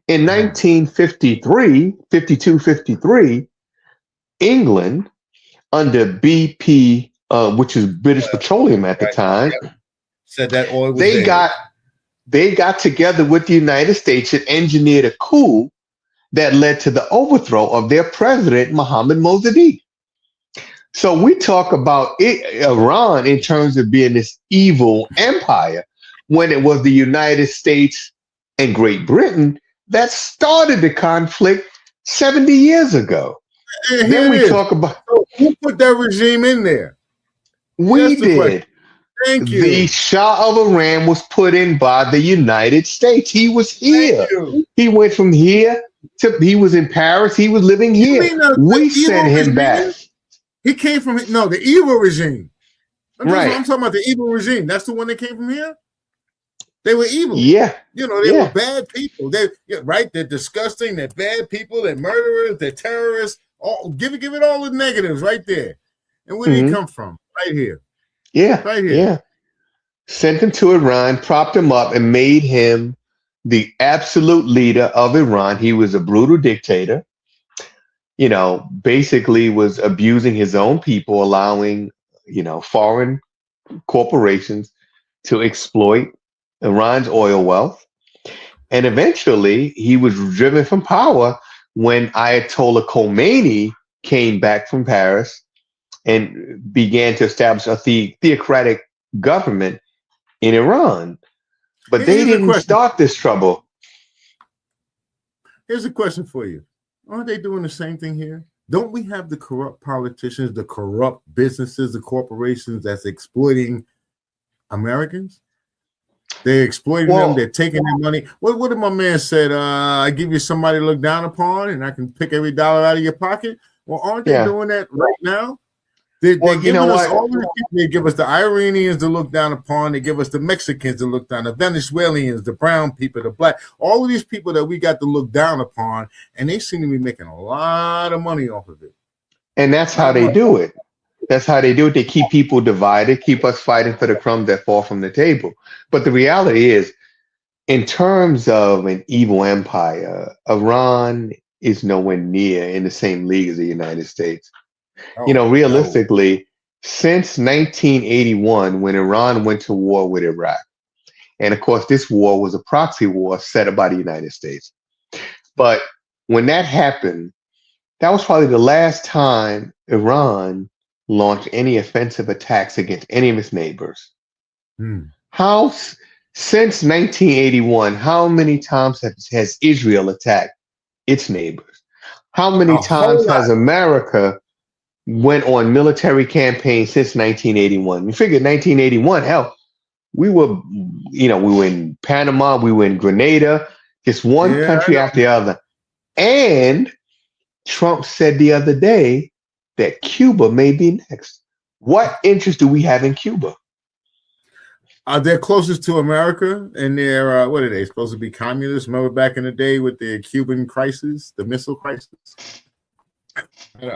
In 1953, 53, England, under BP, which is British Petroleum at the time, said that oil was they got together with the United States and engineered a coup that led to the overthrow of their president, Mohammad Mossadegh. So we talk about Iran in terms of being this evil empire when it was the United States and Great Britain that started the conflict 70 years ago. And then we talk about who put that regime in there? We did. Thank you. The Shah of Iran was put in by the United States. He was here. He went from here to, he was in Paris. He was living here. We sent him back. He came from, no, the evil regime. I'm talking about the evil regime. That's the one that came from here? They were evil. Yeah. You know, they were bad people. Right? They're disgusting. They're bad people. They're murderers. They're terrorists. Give it all the negatives right there. And where did he come from? Right here. Yeah. Right here. Yeah. Sent him to Iran, propped him up, and made him the absolute leader of Iran. He was a brutal dictator. You know, basically was abusing his own people, allowing, you know, foreign corporations to exploit Iran's oil wealth. And eventually he was driven from power when Ayatollah Khomeini came back from Paris and began to establish a theocratic government in Iran. But they didn't start this trouble. Here's a question for you. Aren't they doing the same thing here? Don't we have the corrupt politicians, the corrupt businesses, the corporations that's exploiting Americans? They're exploiting them. They're taking their money. What did my man said? I give you somebody to look down upon, and I can pick every dollar out of your pocket. Well, aren't they doing that right now? They give us all the people. They give us the Iranians to look down upon. They give us the Mexicans to look down, the Venezuelans, the brown people, the black, all of these people that we got to look down upon, and they seem to be making a lot of money off of it. And that's how they do it. That's how they do it. They keep people divided, keep us fighting for the crumbs that fall from the table. But the reality is, in terms of an evil empire, Iran is nowhere near in the same league as the United States. You know, realistically, since 1981, when Iran went to war with Iraq, and of course, this war was a proxy war set up by the United States. But when that happened, that was probably the last time Iran launched any offensive attacks against any of its neighbors. Since 1981, how many times has Israel attacked its neighbors? How many times has America went on military campaigns since 1981? You figure 1981, hell, we were in Panama, we were in Grenada, just one country after the other. And Trump said the other day that Cuba may be next. What interest do we have in Cuba? They're closest to America, and they're, what are they, supposed to be communists? Remember back in the day with the Cuban crisis, the missile crisis?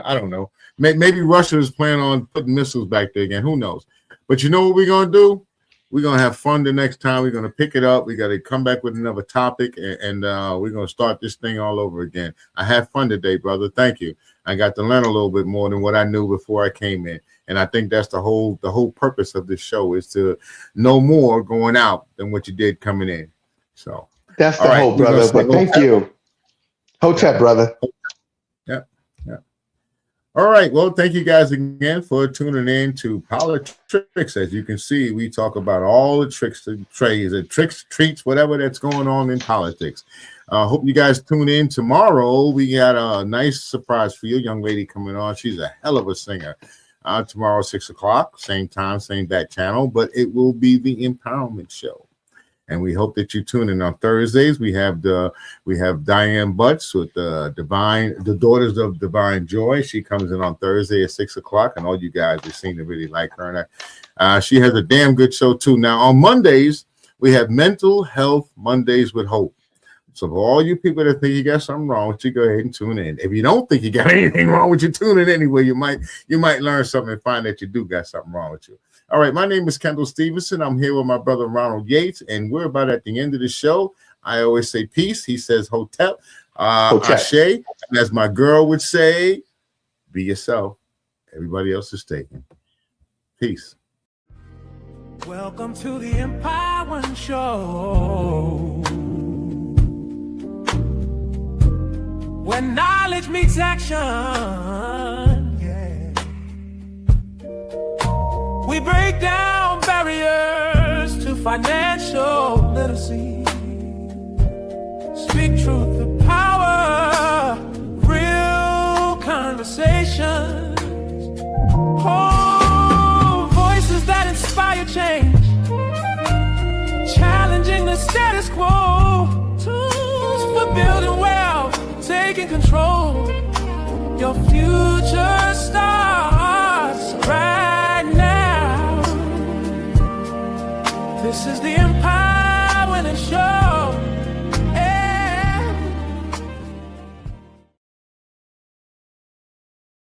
I don't know. Maybe Russia is planning on putting missiles back there again. Who knows? But you know what we're going to do? We're going to have fun the next time. We're going to pick it up. We got to come back with another topic, and we're going to start this thing all over again. I had fun today, brother. Thank you. I got to learn a little bit more than what I knew before I came in. And I think that's the whole purpose of this show, is to know more going out than what you did coming in. So that's the hope, brother. But thank you. Hotep, brother. Yeah. All right. Well, thank you guys again for tuning in to Politricks. As you can see, we talk about all the tricks and trades and tricks, treats, whatever that's going on in politics. Hope you guys tune in tomorrow. We got a nice surprise for you, young lady coming on. She's a hell of a singer. Tomorrow, 6 o'clock, same time, same back channel, but it will be the Empowerment Show. And we hope that you tune in on Thursdays. We have Diane Butts with the Daughters of Divine Joy. She comes in on Thursday at 6 o'clock, and all you guys have seem to really like her. And she has a damn good show too. Now on Mondays, we have Mental Health Mondays with Hope. So for all you people that think you got something wrong with you, go ahead and tune in. If you don't think you got anything wrong with you, tune in anyway. You might learn something and find that you do got something wrong with you. All right, my name is Kendall Stevenson. I'm here with my brother Ronald Yates, and we're about at the end of the show. I always say peace. He says hotep. Ashe. And as my girl would say, be yourself. Everybody else is taken. Peace. Welcome to the Empowerment Show, where knowledge meets action. Yeah. We break down barriers to financial literacy. Speak truth to power, real conversations. Oh, voices that inspire change, challenging the status quo. Tools for building wealth, taking control. Your future starts right now. This is the Empowerment Show.